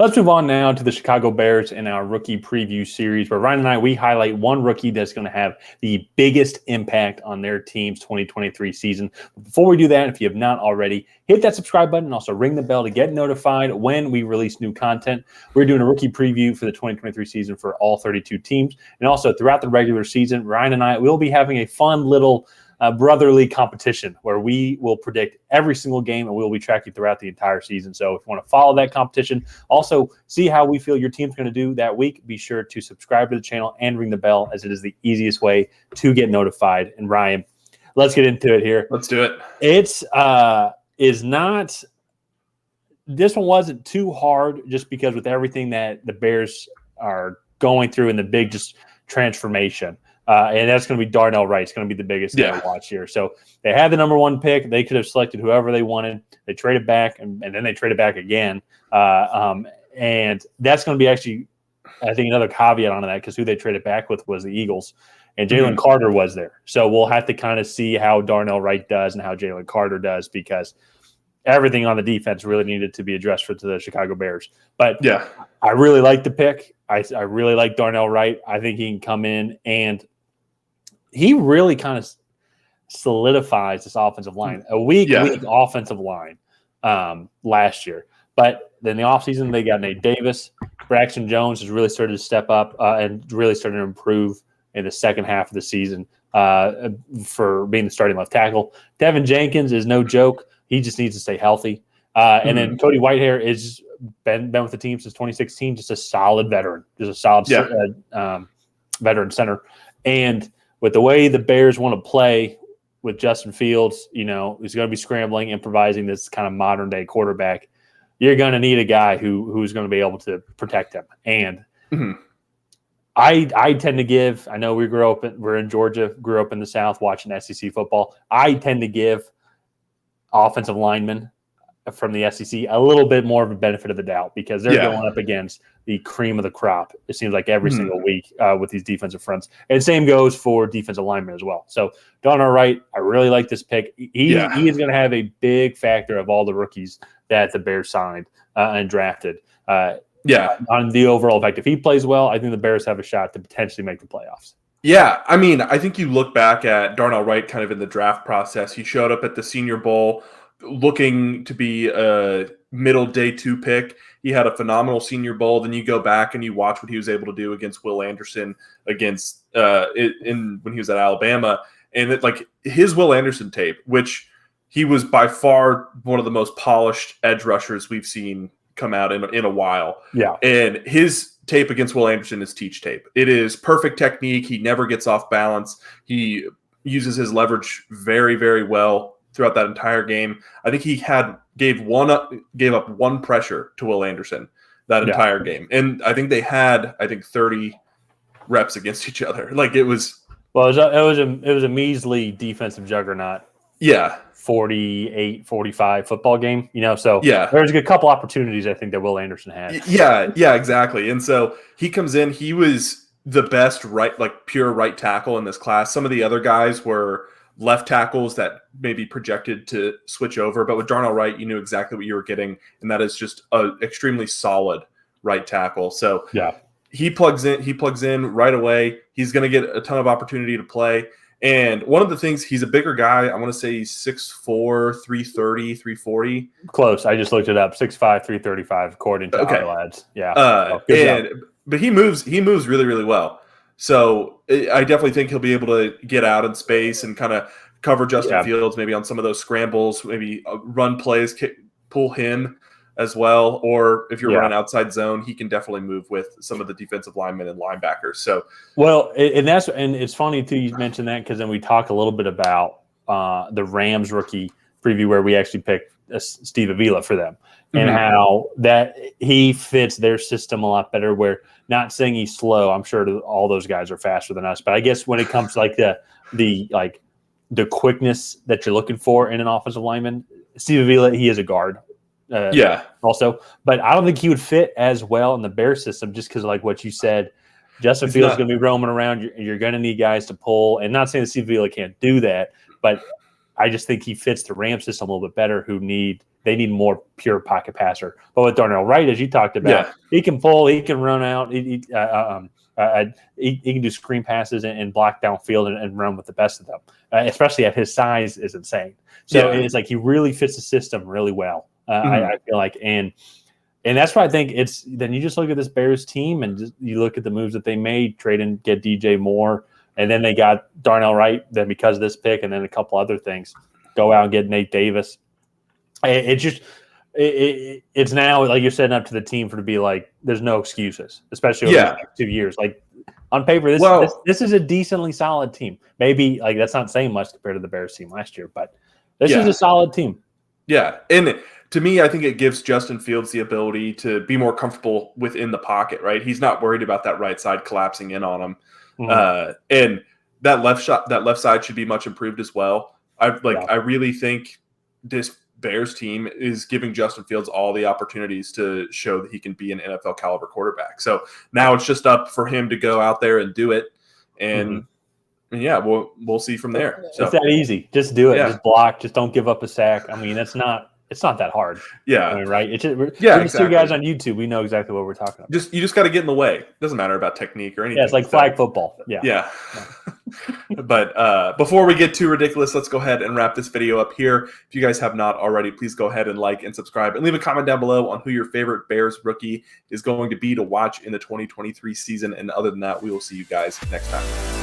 Let's move on now to the Chicago Bears in our rookie preview series, where Ryan and I, we highlight one rookie that's going to have the biggest impact on their team's 2023 season. But before we do that, if you have not already, hit that subscribe button and also ring the bell to get notified when we release new content. We're doing a rookie preview for the 2023 season for all 32 teams. And also throughout the regular season, Ryan and I will be having a fun little brotherly competition where we will predict every single game and we'll be tracking throughout the entire season. So if you want to follow that competition, also see how we feel your team's going to do that week, be sure to subscribe to the channel and ring the bell, as it is the easiest way to get notified. And Ryan, let's get into it here. Let's do it. It's this one wasn't too hard, just because with everything that the Bears are going through in the big just transformation. And that's going to be Darnell Wright. It's going to be the biggest thing to watch here. So they had the number one pick. They could have selected whoever they wanted. They traded back, and then they traded back again. And that's going to be actually, I think, another caveat on that, because who they traded back with was the Eagles. And Jalen Carter was there. So we'll have to kind of see how Darnell Wright does and how Jalen Carter does, because everything on the defense really needed to be addressed for the Chicago Bears. But I really like the pick. I really like Darnell Wright. I think he can come in, and he really kind of solidifies this offensive line. A weak offensive line last year. But then the offseason, they got Nate Davis. Braxton Jones has really started to step up and really started to improve in the second half of the season for being the starting left tackle. Devin Jenkins is no joke. He just needs to stay healthy. And then Cody Whitehair is been with the team since 2016, just a solid veteran, just a solid veteran center. And with the way the Bears want to play with Justin Fields, he's going to be scrambling, improvising, this kind of modern day quarterback. You're going to need a guy who's going to be able to protect him. And I tend to give, I know we're in Georgia, grew up in the South watching SEC football. I tend to give offensive linemen from the SEC a little bit more of a benefit of the doubt, because they're going up against the cream of the crop, it seems like, every single week with these defensive fronts. And same goes for defensive linemen as well. So Darnell Wright, I really like this pick. He is going to have a big factor of all the rookies that the Bears signed and drafted on the overall effect. If he plays well, I think the Bears have a shot to potentially make the playoffs. Yeah, I mean, I think you look back at Darnell Wright kind of in the draft process. He showed up at the Senior Bowl looking to be a middle day 2 pick. He had a phenomenal Senior Bowl. Then you go back and you watch what he was able to do against Will Anderson against when he was at Alabama, and his Will Anderson tape, which he was by far one of the most polished edge rushers we've seen come out in a while. Yeah, and his tape against Will Anderson is teach tape. It is perfect technique. He never gets off balance. He uses his leverage very, very well throughout that entire game. I think he gave up one pressure to Will Anderson that entire game. And I think they had 30 reps against each other. It was a measly defensive juggernaut. Yeah. 48-45 football game, so there's a couple opportunities I think that Will Anderson had. Yeah, exactly. And so he comes in, he was the best pure right tackle in this class. Some of the other guys were left tackles that maybe projected to switch over, but with Darnell Wright, you knew exactly what you were getting, and that is just an extremely solid right tackle. So he plugs in right away. He's going to get a ton of opportunity to play. And one of the things, he's a bigger guy. I want to say he's 6'4", 330, 340. Close. I just looked it up. 6'5", 335, according to our lads. Yeah. But he moves really, really well. So I definitely think he'll be able to get out in space and kind of cover Justin Fields, maybe on some of those scrambles, maybe run plays, pull him as well. Or if you're running outside zone, he can definitely move with some of the defensive linemen and linebackers. So, and it's funny too, you mentioned that, because then we talk a little bit about the Rams rookie preview where we actually picked Steve Avila for them, and how that he fits their system a lot better. Where, not saying he's slow, I'm sure all those guys are faster than us, but I guess when it comes to the quickness that you're looking for in an offensive lineman, Steve Avila, he is a guard. Also, but I don't think he would fit as well in the Bears system, just because of what you said. Justin Fields is going to be roaming around. You're going to need guys to pull, and not saying that Steve Avila can't do that, but I just think he fits the Rams system a little bit better, who need they need more pure pocket passer. But with Darnell Wright, as you talked about, he can pull, he can run out, he can do screen passes and block downfield and run with the best of them, especially at his size is insane. So it's like he really fits the system really well. I feel like, and that's why I think it's. Then you just look at this Bears team and just, you look at the moves that they made, trade and get DJ Moore, and then they got Darnell Wright. Then because of this pick, and then a couple other things, go out and get Nate Davis. It's now like you're setting up to the team to be like, there's no excuses, especially over the next 2 years. Like on paper, this is a decently solid team. Maybe like that's not saying much compared to the Bears team last year, but this is a solid team. Yeah, and to me, I think it gives Justin Fields the ability to be more comfortable within the pocket, right? He's not worried about that right side collapsing in on him. And that left side should be much improved as well. I really think this Bears team is giving Justin Fields all the opportunities to show that he can be an NFL caliber quarterback. So now it's just up for him to go out there and do it. And we'll see from there. So it's that easy. Just do it. Yeah. Just block. Just don't give up a sack. I mean, it's not that hard. Yeah. I mean, right. It's just, we're just two guys on YouTube. We know exactly what we're talking about. You just got to get in the way. It doesn't matter about technique or anything. Yeah, it's like flag football. Yeah. Yeah. But before we get too ridiculous, let's go ahead and wrap this video up here. If you guys have not already, please go ahead and like and subscribe and leave a comment down below on who your favorite Bears rookie is going to be to watch in the 2023 season. And other than that, we will see you guys next time.